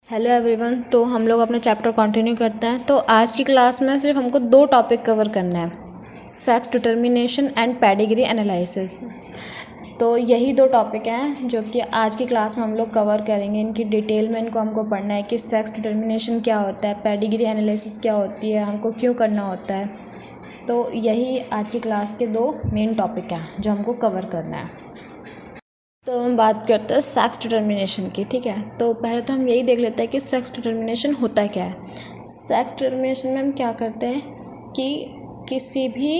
Hello everyone. तो हम लोग अपना चैप्टर कंटिन्यू करते हैं। तो आज की क्लास में सिर्फ हमको 2 टॉपिक कवर करना है, sex determination and pedigree analysis. तो यही 2 टॉपिक हैं जो कि आज की क्लास में हम लोग कवर करेंगे। इनकी डिटेल में इनको हमको पढ़ना है कि सेक्स डिटर्मिनेशन क्या होता है, पेडिग्री एनालिसिस क्या होती है, हमको क्यों करना होता है। तो यही आज की क्लास के 2 मेन टॉपिक हैं जो हमको कवर करना है। तो हम बात करते हैं सेक्स डिटर्मिनेशन की, ठीक है। तो पहले तो हम यही देख लेते हैं कि सेक्स डिटर्मिनेशन होता क्या है। सेक्स डिटर्मिनेशन में हम क्या करते हैं कि किसी भी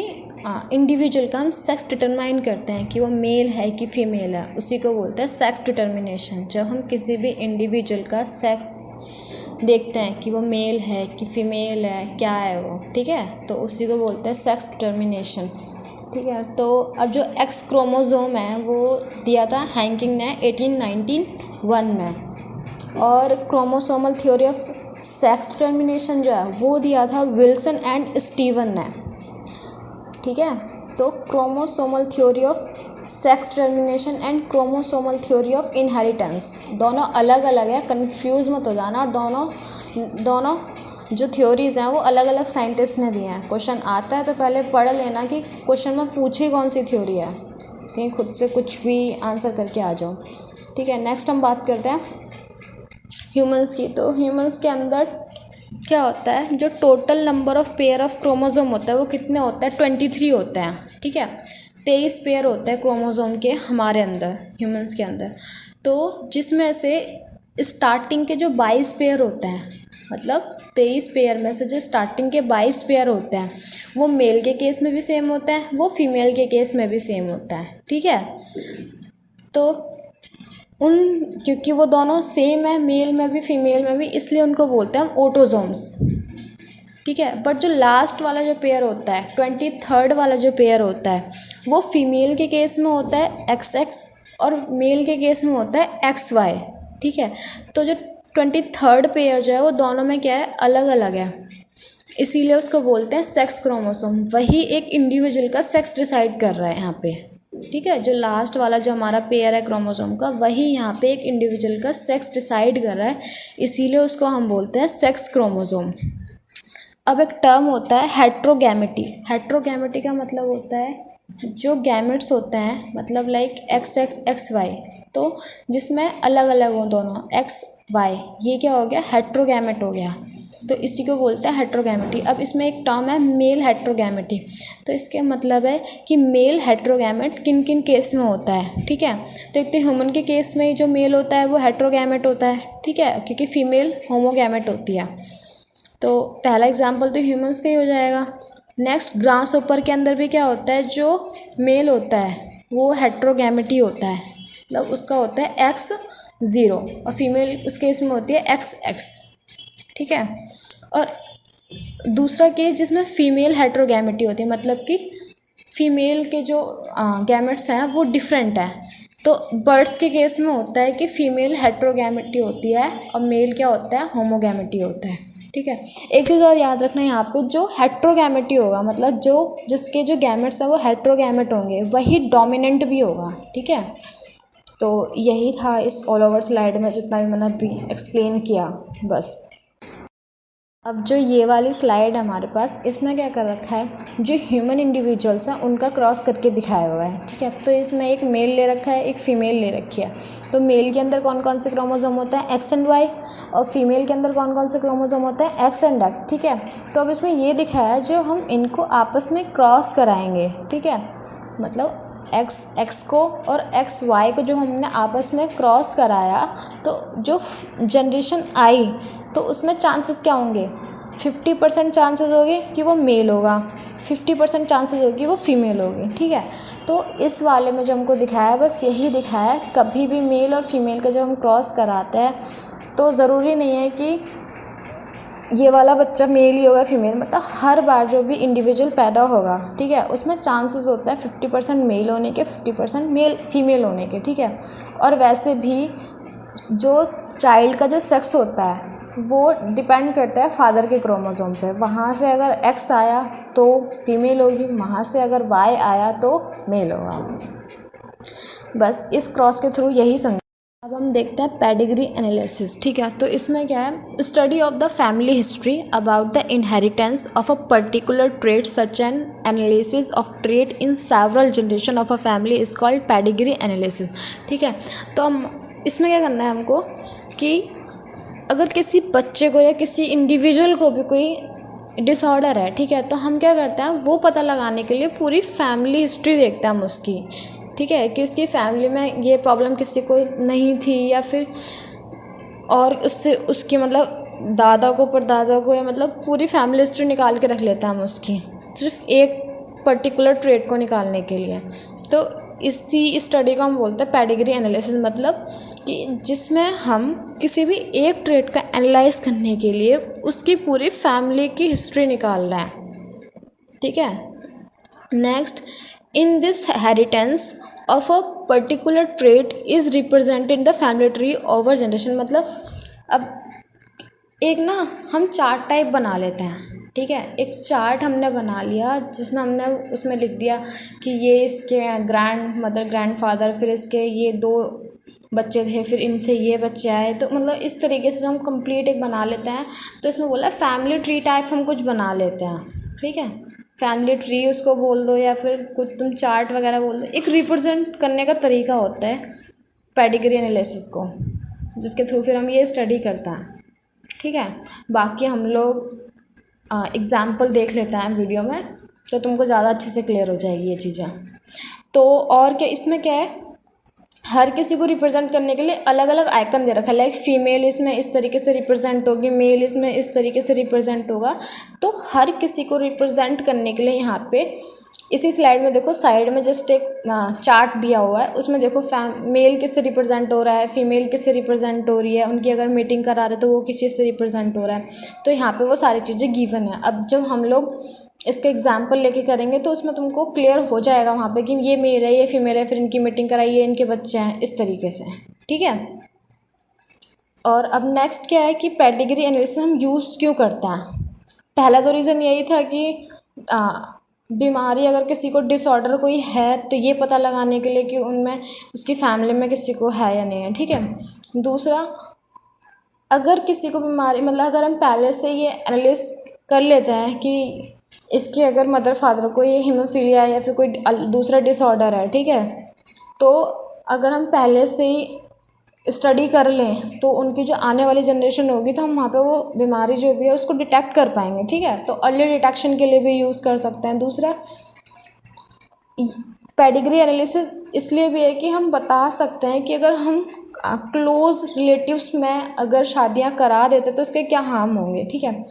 इंडिविजुअल का हम सेक्स डिटरमाइन करते हैं कि वो मेल है कि फीमेल है, उसी को बोलते हैं सेक्स डिटर्मिनेशन। जब हम किसी भी इंडिविजुअल का सेक्स देखते हैं कि वो मेल है कि फीमेल है, क्या है वो, ठीक है, तो उसी को बोलते हैं सेक्स डिटर्मिनेशन, ठीक है। तो अब जो एक्स क्रोमोज़ोम है वो दिया था हैंकिंग ने 1891 में, और chromosomal theory of sex determination जो है वो दिया था विल्सन एंड स्टीवन ने, ठीक है। तो chromosomal theory of sex determination and chromosomal theory of inheritance दोनों अलग अलग है, कंफ्यूज मत हो जाना। और दोनों जो थ्योरीज़ हैं वो अलग अलग साइंटिस्ट ने दिए हैं। क्वेश्चन आता है तो पहले पढ़ लेना कि क्वेश्चन में पूछी कौन सी थ्योरी है, कहीं खुद से कुछ भी आंसर करके आ जाओ, ठीक है। नेक्स्ट हम बात करते हैं ह्यूमंस की। तो ह्यूमंस के अंदर क्या होता है, जो total number of pair of chromosome होता है वो कितने होता है, 23 होते हैं, ठीक है। 23 पेयर होते हैं क्रोमोसोम के हमारे अंदर, ह्यूमंस के अंदर। तो जिसमें से स्टार्टिंग के जो 22 पेयर होते हैं, मतलब 23 पेयर में से जो स्टार्टिंग के 22 पेयर होते हैं वो मेल के केस में भी सेम होता है, वो फीमेल के केस में भी सेम होता है, ठीक है। तो क्योंकि वो दोनों सेम है, मेल में भी फीमेल में भी, इसलिए उनको बोलते हैं हम ऑटोजोम्स, ठीक है। बट जो लास्ट वाला जो पेयर होता है, 23rd वाला जो पेयर होता है, वो फीमेल के केस में होता है XX और मेल के केस में होता है XY, ठीक है। तो जो 23rd पेयर जो है वो दोनों में क्या है, अलग अलग है, इसीलिए उसको बोलते हैं सेक्स क्रोमोसोम। वही एक इंडिविजुअल का सेक्स डिसाइड कर रहा है यहाँ पे, ठीक है। जो लास्ट वाला जो हमारा पेयर है क्रोमोसोम का, वही यहाँ पे एक इंडिविजुअल का सेक्स डिसाइड कर रहा है, इसीलिए उसको हम बोलते हैं सेक्स क्रोमोसोम। अब एक टर्म होता है हेट्रोगैमेटी। हेट्रोगैमेटी का मतलब होता है जो गैमेट्स होते हैं, मतलब लाइक XX XY, तो जिसमें अलग अलग हो दोनों XY, ये क्या हो गया, हेट्रोगैमेट हो गया। तो इसी को बोलते हैं हेट्रोगैमेटी। अब इसमें एक टर्म है मेल हेट्रोगैमेटी। तो इसके मतलब है कि मेल हेट्रोगैमेट किन किन केस में होता है, ठीक है। तो एक तो ह्यूमन के केस में जो मेल होता है वो हेट्रोगैमेट होता है, ठीक है, क्योंकि फीमेल होमोगैमेट होती है। तो पहला एग्जाम्पल तो ह्यूमंस का ही हो जाएगा। नेक्स्ट ग्रास ऊपर के अंदर भी क्या होता है, जो मेल होता है वो हेट्रोगैमेटी होता है, मतलब उसका होता है X0 और फीमेल उस केस में होती है XX, ठीक है। और दूसरा केस जिसमें फीमेल हेट्रोगैमेटी होती है, मतलब कि फीमेल के जो गैमेट्स हैं वो डिफरेंट है। तो बर्ड्स के केस में होता है कि फीमेल हेट्रोगैमेटी होती है और मेल क्या होता है, होमोगैमेटी होता है, ठीक है। एक चीज़ और याद रखना, यहाँ पे जो हेट्रोगैमेटी होगा, मतलब जो जिसके जो गैमेट्स हैं वो हेट्रोगैमेट होंगे, वही डोमिनेंट भी होगा, ठीक है। तो यही था इस ऑल ओवर स्लाइड में जितना भी मैंने अभी एक्सप्लेन किया, बस। अब जो ये वाली स्लाइड है हमारे पास, इसमें क्या कर रखा है, जो ह्यूमन इंडिविजुअल्स हैं उनका क्रॉस करके दिखाया हुआ है, ठीक है। तो इसमें एक मेल ले रखा है, एक फीमेल ले रखी है। तो मेल के अंदर कौन कौन से क्रोमोसोम होता है, X एंड Y, और फीमेल के अंदर कौन कौन से क्रोमोसोम होते हैं, X एंड X, ठीक है। तो अब इसमें ये दिखाया है जो हम इनको आपस में क्रॉस कराएंगे, ठीक है, मतलब X को और XY को जो हमने आपस में क्रॉस कराया, तो जो जनरेशन आई तो उसमें चांसेस क्या होंगे, 50% चांसेस होंगे कि वो मेल होगा, 50% चांसेस होगी वो फीमेल होगी, ठीक है। तो इस वाले में जो हमको दिखाया है, बस यही दिखाया है, कभी भी मेल और फीमेल का जब हम क्रॉस कराते हैं तो ज़रूरी नहीं है कि ये वाला बच्चा मेल ही होगा फीमेल, मतलब हर बार जो भी इंडिविजुअल पैदा होगा, ठीक है, उसमें चांसेस होता है 50% मेल होने के, 50% मेल फीमेल होने के, ठीक है। और वैसे भी जो चाइल्ड का जो सेक्स होता है वो डिपेंड करता है फादर के क्रोमोसोम पे। वहाँ से अगर X आया तो फीमेल होगी, वहाँ से अगर Y आया तो मेल होगा। बस इस क्रॉस के थ्रू यही समझ अब हम देखते हैं पेडिग्री एनालिसिस। ठीक है, तो इसमें क्या है, study of the family history about the inheritance of a particular trait such an analysis of trait in several generation of a family is called pedigree analysis. ठीक है, तो हम इसमें क्या करना है हमको कि अगर किसी बच्चे को या किसी इंडिविजुअल को भी कोई डिसऑर्डर है, ठीक है, तो हम क्या करते हैं, वो पता लगाने के लिए पूरी फैमिली हिस्ट्री देखते हैं हम उसकी। ठीक है, कि उसकी फैमिली में ये प्रॉब्लम किसी को नहीं थी या फिर और उससे उसकी मतलब दादा को परदादा को, या मतलब पूरी फैमिली हिस्ट्री निकाल के रख लेते हैं हम उसकी, सिर्फ एक पर्टिकुलर ट्रेट को निकालने के लिए। तो इसी स्टडी को हम बोलते हैं पेडिग्री एनालिसिस, मतलब कि जिसमें हम किसी भी एक ट्रेट का एनालाइज करने के लिए उसकी पूरी फैमिली की हिस्ट्री निकाल रहे हैं। ठीक है, next, in this inheritance of a particular trait is represented in the family tree over generation. मतलब अब एक ना हम चार्ट टाइप बना लेते हैं। ठीक है, एक चार्ट हमने बना लिया जिसमें हमने उसमें लिख दिया कि ये इसके ग्रैंड मदर ग्रैंड फादर, फिर इसके ये 2 बच्चे थे, फिर इनसे ये बच्चे आए। तो मतलब इस तरीके से जो हम कंप्लीट एक बना लेते हैं, तो इसमें बोला फैमिली ट्री टाइप हम कुछ बना लेते हैं। ठीक है, फैमिली ट्री उसको बोल दो या फिर कुछ तुम चार्ट वगैरह बोल दो, एक रिप्रेजेंट करने का तरीका होता है पेडिग्री एनालिसिस को, जिसके थ्रू फिर हम ये स्टडी करते हैं। ठीक है, बाकी हम लोग एग्ज़ाम्पल देख लेते हैं वीडियो में, तो तुमको ज़्यादा अच्छे से क्लियर हो जाएगी ये चीज़ें। तो और क्या इसमें क्या है, हर किसी को रिप्रेजेंट करने के लिए अलग अलग आइकन दे रखा है। लाइक फीमेल इसमें इस तरीके से रिप्रेजेंट होगी, मेल इसमें इस तरीके से रिप्रेजेंट होगा। तो हर किसी को रिप्रेजेंट करने के लिए यहाँ पे इसी स्लाइड में देखो, साइड में जस्ट एक चार्ट दिया हुआ है, उसमें देखो मेल किससे रिप्रेजेंट हो रहा है, फीमेल किससे रिप्रेजेंट हो रही है, उनकी अगर मीटिंग करा रहे तो वो किस चीज़ से रिप्रेजेंट हो रहा है। तो यहाँ पे वो सारी चीज़ें गिवन है। अब जब हम लोग इसका एग्जाम्पल लेके करेंगे तो उसमें तुमको क्लियर हो जाएगा वहाँ पे कि ये मेल है, ये फीमेल है, फिर इनकी मीटिंग कराई है, इनके बच्चे हैं, इस तरीके से। ठीक है, और अब नेक्स्ट क्या है कि पेडिग्री एनालिसिस हम यूज़ क्यों करते हैं। पहला तो रीज़न यही था कि बीमारी अगर किसी को डिसऑर्डर कोई है तो ये पता लगाने के लिए कि उनमें उसकी फैमिली में किसी को है या नहीं है। ठीक है, दूसरा, अगर किसी को बीमारी मतलब अगर हम पहले से ये एनालिस कर लेते हैं कि इसके अगर मदर फादर को ये हीमोफीलिया या फिर कोई दूसरा डिसऑर्डर है, ठीक है, तो अगर हम पहले से ही स्टडी कर लें तो उनकी जो आने वाली जनरेशन होगी तो हम वहाँ पे वो बीमारी जो भी है उसको डिटेक्ट कर पाएंगे। ठीक है, तो अर्ली डिटेक्शन के लिए भी यूज़ कर सकते हैं। दूसरा, पेडिग्री एनालिसिस इसलिए भी है कि हम बता सकते हैं कि अगर हम क्लोज रिलेटिव्स में अगर शादियां करा देते तो उसके क्या हार्म होंगे। ठीक है,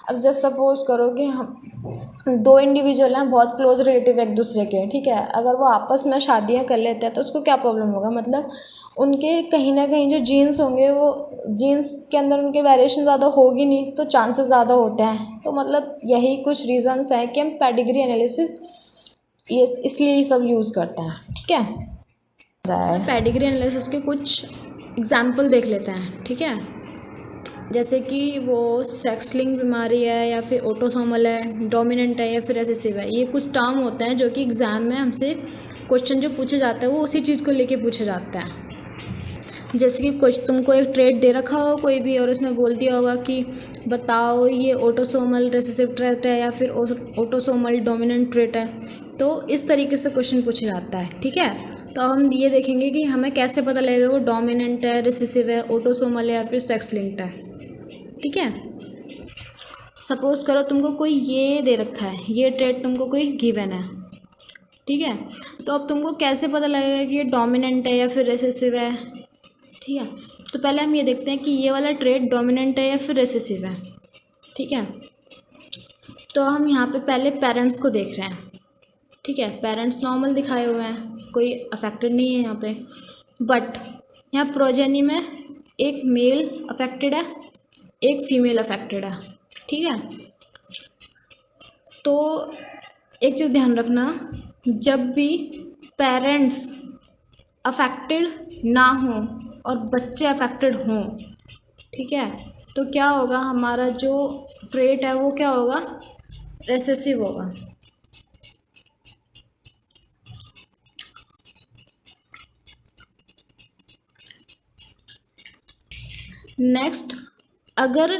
अब जस्ट सपोज करो कि हम 2 इंडिविजुअल हैं, बहुत क्लोज रिलेटिव एक दूसरे के, ठीक है, अगर वो आपस में शादियां कर लेते हैं तो उसको क्या प्रॉब्लम होगा। मतलब उनके कहीं ना कहीं जो जीन्स होंगे वो जीन्स के अंदर उनके वेरिएशन ज़्यादा होगी नहीं, तो चांसेस ज़्यादा होते हैं। तो मतलब यही कुछ रीजंस हैं कि हम पेडिग्री एनालिसिस ये इसलिए ये सब यूज़ करते हैं। ठीक है, पेडिग्री एनालिसिस के कुछ एग्जाम्पल देख लेते हैं। ठीक है, जैसे कि वो सेक्स लिंक बीमारी है या फिर ऑटोसोमल है, डोमिनेंट है या फिर रिसेसिव है। ये कुछ टर्म होते हैं जो कि एग्ज़ाम में हमसे क्वेश्चन जो पूछे जाते हैं वो उसी चीज़ को लेके पूछे जाते हैं। जैसे कि कुछ तुमको एक ट्रेट दे रखा हो कोई भी और उसमें बोल दिया होगा कि बताओ ये ऑटोसोमल रिसेसिव ट्रेट है या फिर ऑटोसोमल डोमिनेंट ट्रेट है, तो इस तरीके से क्वेश्चन पूछा जाता है। ठीक है, तो हम ये देखेंगे कि हमें कैसे पता लगेगा वो डोमिनेंट है, रिसेसिव है, ऑटोसोमल है या फिर सेक्स लिंक्ड है। ठीक है, सपोज करो तुमको कोई ये दे रखा है, ये ट्रेट तुमको कोई गिवन है। ठीक है, तो अब तुमको कैसे पता लगेगा कि ये डोमिनेंट है या फिर रिसेसिव है। ठीक है, तो पहले हम ये देखते हैं कि ये वाला ट्रेट डोमिनेंट है या फिर रिसेसिव है। ठीक है, तो हम यहाँ पे पहले पेरेंट्स को देख रहे हैं। ठीक है, पेरेंट्स नॉर्मल दिखाए हुए हैं, कोई अफेक्टेड नहीं है यहाँ पे, बट यहाँ प्रोजेनी में एक मेल अफेक्टेड है, एक फीमेल अफेक्टेड है। ठीक है, तो एक चीज़ ध्यान रखना, जब भी पेरेंट्स अफेक्टेड ना हो और बच्चे अफेक्टेड हों, ठीक है, तो क्या होगा, हमारा जो ट्रेट है वो क्या होगा, रिसेसिव होगा। नेक्स्ट, अगर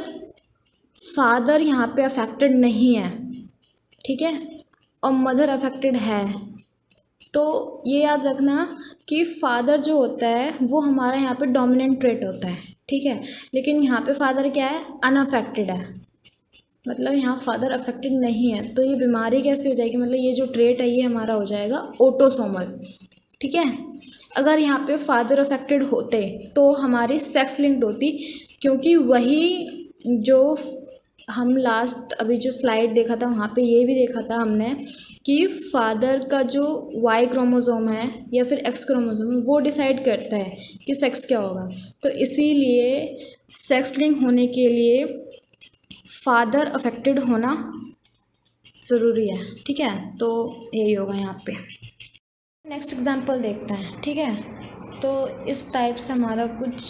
फादर यहाँ पे अफेक्टेड नहीं है, ठीक है, और मदर अफेक्टेड है, तो ये याद रखना कि फादर जो होता है वो हमारा यहाँ पे डोमिनेंट ट्रेट होता है, ठीक है, लेकिन यहाँ पे फादर क्या है, अनअफेक्टेड है, मतलब यहाँ फादर अफेक्टेड नहीं है, तो ये बीमारी कैसे हो जाएगी, मतलब ये जो ट्रेट है ये हमारा हो जाएगा ऑटोसोमल, ठीक है। अगर यहाँ पे फादर अफेक्टेड होते तो हमारी सेक्स लिंक्ड होती, क्योंकि वही जो हम लास्ट अभी जो स्लाइड देखा था वहाँ पे ये भी देखा था हमने कि फादर का जो वाई क्रोमोसोम है या फिर एक्स क्रोमोसोम है वो डिसाइड करता है कि सेक्स क्या होगा, तो इसीलिए सेक्स लिंक होने के लिए फादर अफेक्टेड होना ज़रूरी है, ठीक है, तो यही होगा यहाँ पे। नेक्स्ट एग्जांपल देखते हैं, ठीक है, तो इस टाइप से हमारा कुछ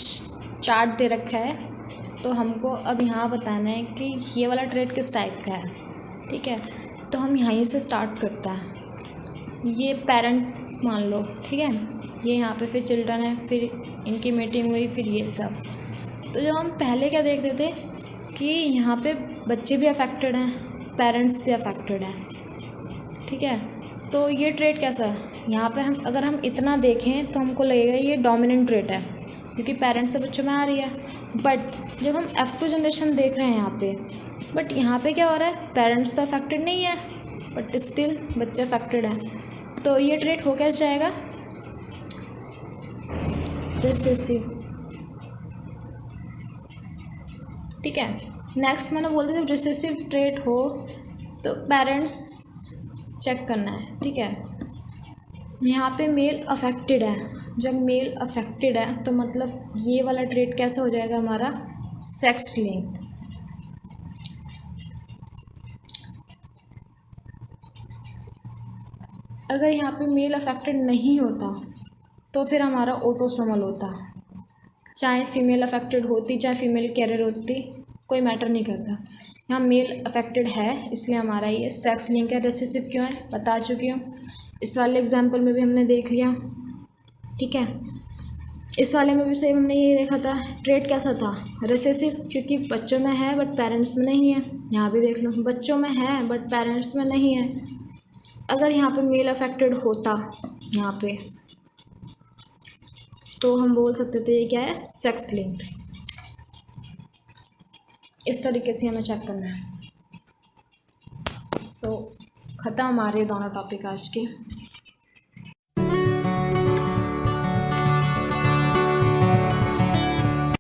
चार्ट दे रखा है, तो हमको अब यहाँ बताना है कि ये वाला ट्रेट किस टाइप का है, ठीक है, तो हम यहीं से स्टार्ट करते हैं। ये पेरेंट्स मान लो, ठीक है, ये यहाँ पे फिर चिल्ड्रन है, फिर इनकी मीटिंग हुई, फिर ये सब। तो जो हम पहले क्या देख रहे थे कि यहाँ पे बच्चे भी अफेक्टेड हैं, पेरेंट्स भी अफेक्टेड हैं, ठीक है, तो ये ट्रेट कैसा है, यहाँ पे हम अगर हम इतना देखें तो हमको लगेगा ये डोमिनेंट ट्रेट है क्योंकि पेरेंट्स से बच्चों में आ रही है, बट जब हम F2 जनरेशन देख रहे हैं यहाँ पे, बट यहाँ पे क्या हो रहा है, पेरेंट्स तो अफेक्टेड नहीं है बट स्टिल बच्चे अफेक्टेड हैं, तो ये ट्रेट हो कैसे जाएगा, रिसेसिव, ठीक है। नेक्स्ट मैंने बोलते जब रिसेसिव ट्रेट हो तो पेरेंट्स चेक करना है, ठीक है, यहाँ पे मेल अफेक्टेड है, जब मेल अफेक्टेड है तो मतलब ये वाला ट्रेट कैसा हो जाएगा हमारा, सेक्स लिंक्ड। अगर यहाँ पे मेल अफेक्टेड नहीं होता तो फिर हमारा ऑटोसोमल होता, चाहे फीमेल अफेक्टेड होती चाहे फीमेल कैरियर होती, कोई मैटर नहीं करता। यहाँ मेल अफेक्टेड है इसलिए हमारा ये सेक्स लिंक है। रिसेसिव क्यों है बता चुकी हूँ, इस वाले एग्जाम्पल में भी हमने देख लिया, ठीक है। इस वाले में भी सेम हमने ये देखा था, ट्रेट कैसा था, रिसेसिव, क्योंकि बच्चों में है बट पेरेंट्स में नहीं है। यहाँ भी देख लो बच्चों में है बट पेरेंट्स में नहीं है। अगर यहाँ पे मेल अफेक्टेड होता यहाँ पे, तो हम बोल सकते थे ये क्या है, सेक्स लिंक्ड। इस तरीके से हमें चेक करना है। सो ख़त्म हमारे दोनों टॉपिक आज के।